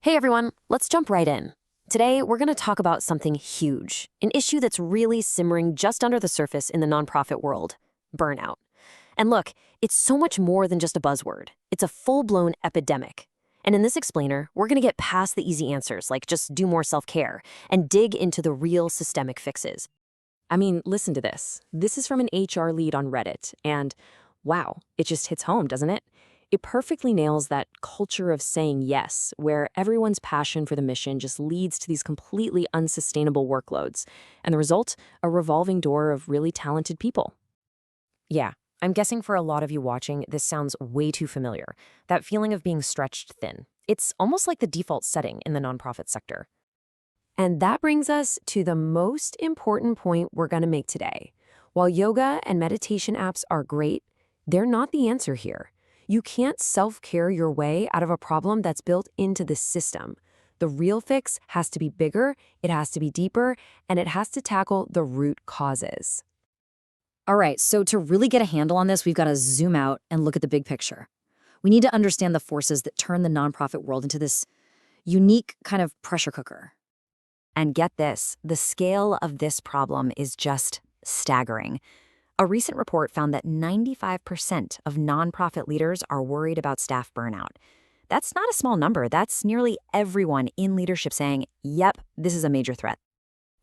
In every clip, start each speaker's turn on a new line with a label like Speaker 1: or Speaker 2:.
Speaker 1: Hey everyone, let's jump right in. Today, we're going to talk about something huge, an issue that's really simmering just under the surface in the nonprofit world: burnout. And look, it's so much more than just a buzzword. It's a full-blown epidemic. And in this explainer, we're going to get past the easy answers, like just do more self-care, and dig into the real systemic fixes. I mean, listen to this. This is from an HR lead on Reddit, and wow, it just hits home, doesn't it? It perfectly nails that culture of saying yes, where everyone's passion for the mission just leads to these completely unsustainable workloads. And the result? A revolving door of really talented people. Yeah, I'm guessing for a lot of you watching, this sounds way too familiar. That feeling of being stretched thin. It's almost like the default setting in the nonprofit sector. And that brings us to the most important point we're going to make today. While yoga and meditation apps are great, they're not the answer here. You can't self-care your way out of a problem that's built into the system. The real fix has to be bigger, it has to be deeper, and it has to tackle the root causes.
Speaker 2: All right, so to really get a handle on this, we've got to zoom out and look at the big picture. We need to understand the forces that turn the nonprofit world into this unique kind of pressure cooker.
Speaker 1: And get this, the scale of this problem is just staggering. A recent report found that 95% of nonprofit leaders are worried about staff burnout. That's not a small number. That's nearly everyone in leadership saying, yep, this is a major threat.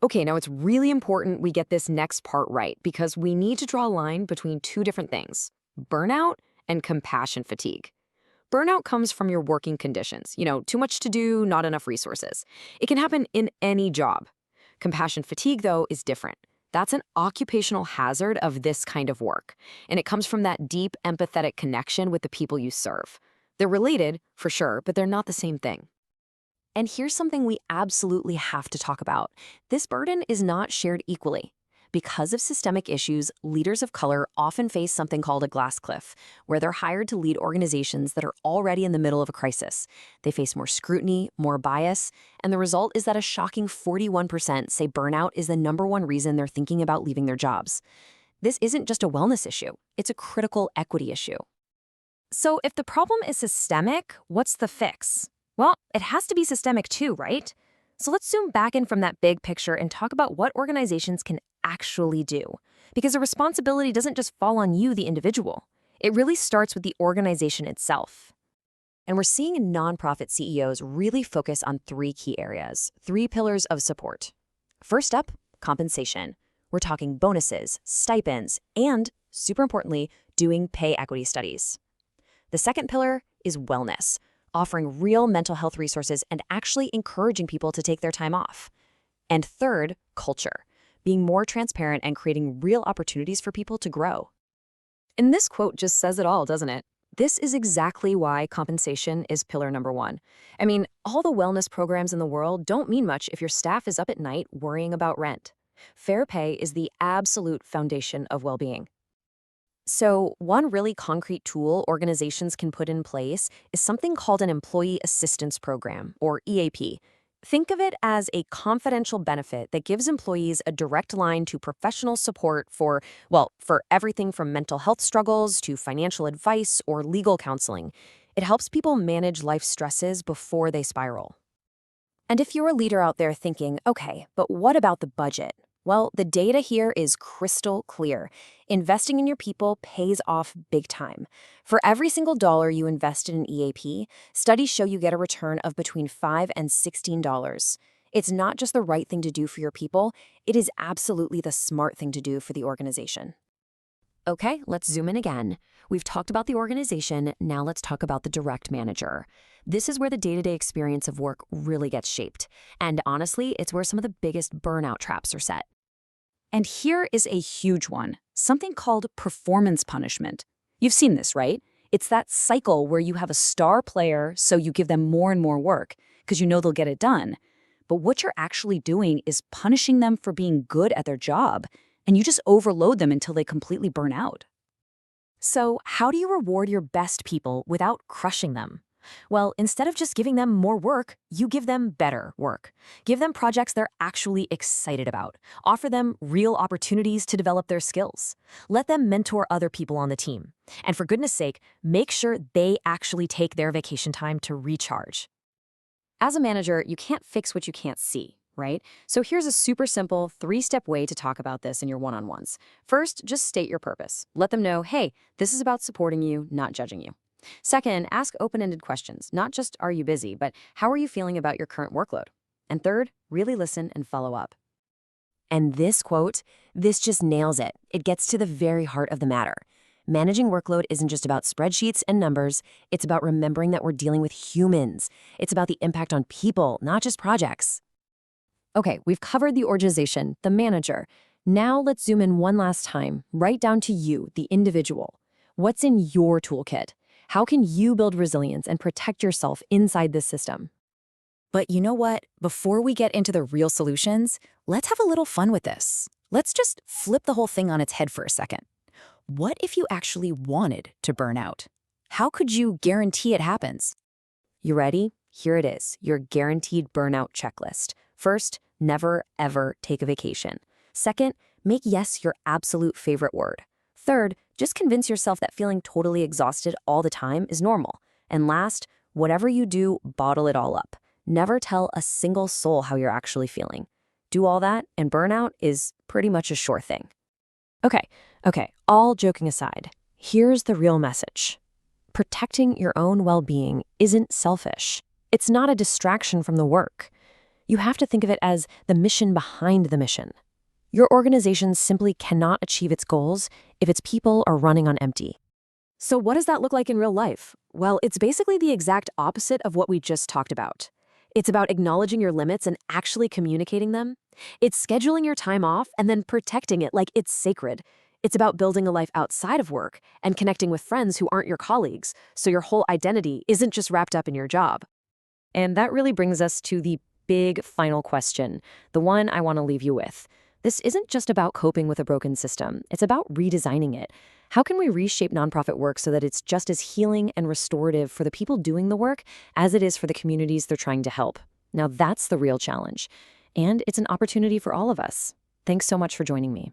Speaker 1: Okay, now it's really important we get this next part right because we need to draw a line between two different things: burnout and compassion fatigue. Burnout comes from your working conditions. Too much to do, not enough resources. It can happen in any job. Compassion fatigue, though, is different. That's an occupational hazard of this kind of work, and it comes from that deep, empathetic connection with the people you serve. They're related, for sure, but they're not the same thing. And here's something we absolutely have to talk about. This burden is not shared equally. Because of systemic issues, leaders of color often face something called a glass cliff, where they're hired to lead organizations that are already in the middle of a crisis. They face more scrutiny, more bias, and the result is that a shocking 41% say burnout is the #1 reason they're thinking about leaving their jobs. This isn't just a wellness issue, it's a critical equity issue. So if the problem is systemic, what's the fix? Well, it has to be systemic too, right? So let's zoom back in from that big picture and talk about what organizations can actually do. Because the responsibility doesn't just fall on you, the individual. It really starts with the organization itself. And we're seeing nonprofit CEOs really focus on 3 key areas, 3 pillars of support. First up, compensation. We're talking bonuses, stipends, and, super importantly, doing pay equity studies. The second pillar is wellness, offering real mental health resources and actually encouraging people to take their time off. And third, culture, being more transparent and creating real opportunities for people to grow. And this quote just says it all, doesn't it? This is exactly why compensation is pillar #1. I mean, all the wellness programs in the world don't mean much if your staff is up at night worrying about rent. Fair pay is the absolute foundation of well-being. So one really concrete tool organizations can put in place is something called an Employee Assistance Program, or EAP. Think of it as a confidential benefit that gives employees a direct line to professional support for everything from mental health struggles to financial advice or legal counseling. It helps people manage life stresses before they spiral. And if you're a leader out there thinking, okay, but what about the budget? Well, the data here is crystal clear. Investing in your people pays off big time. For every single dollar you invest in an EAP, studies show you get a return of between $5 and $16. It's not just the right thing to do for your people, it is absolutely the smart thing to do for the organization. Okay, let's zoom in again. We've talked about the organization, now let's talk about the direct manager. This is where the day-to-day experience of work really gets shaped. And honestly, it's where some of the biggest burnout traps are set.
Speaker 2: And here is a huge one, something called performance punishment. You've seen this, right? It's that cycle where you have a star player, so you give them more and more work because you know they'll get it done. But what you're actually doing is punishing them for being good at their job, and you just overload them until they completely burn out.
Speaker 1: So how do you reward your best people without crushing them?
Speaker 2: Well, instead of just giving them more work, you give them better work. Give them projects they're actually excited about. Offer them real opportunities to develop their skills. Let them mentor other people on the team. And for goodness sake, make sure they actually take their vacation time to recharge. As a manager, you can't fix what you can't see, right? So here's a super simple 3-step way to talk about this in your one-on-ones. First, just state your purpose. Let them know, hey, this is about supporting you, not judging you. Second, ask open-ended questions, not just are you busy, but how are you feeling about your current workload? And third, really listen and follow up.
Speaker 1: And this quote, this just nails it. It gets to the very heart of the matter. Managing workload isn't just about spreadsheets and numbers. It's about remembering that we're dealing with humans. It's about the impact on people, not just projects. Okay, we've covered the organization, the manager. Now let's zoom in one last time, right down to you, the individual. What's in your toolkit? How can you build resilience and protect yourself inside this system?
Speaker 2: But you know what? Before we get into the real solutions, let's have a little fun with this. Let's just flip the whole thing on its head for a second. What if you actually wanted to burn out? How could you guarantee it happens?
Speaker 1: You ready? Here it is, your guaranteed burnout checklist. First, never, ever take a vacation. Second, make yes your absolute favorite word. Third, just convince yourself that feeling totally exhausted all the time is normal. And last, whatever you do, bottle it all up. Never tell a single soul how you're actually feeling. Do all that, and burnout is pretty much a sure thing. Okay, all joking aside, here's the real message. Protecting your own well-being isn't selfish. It's not a distraction from the work. You have to think of it as the mission behind the mission. Your organization simply cannot achieve its goals if its people are running on empty.
Speaker 2: So what does that look like in real life? Well, it's basically the exact opposite of what we just talked about. It's about acknowledging your limits and actually communicating them. It's scheduling your time off and then protecting it like it's sacred. It's about building a life outside of work and connecting with friends who aren't your colleagues, so your whole identity isn't just wrapped up in your job.
Speaker 1: And that really brings us to the big final question, the one I want to leave you with. This isn't just about coping with a broken system. It's about redesigning it. How can we reshape nonprofit work so that it's just as healing and restorative for the people doing the work as it is for the communities they're trying to help? Now that's the real challenge. And it's an opportunity for all of us. Thanks so much for joining me.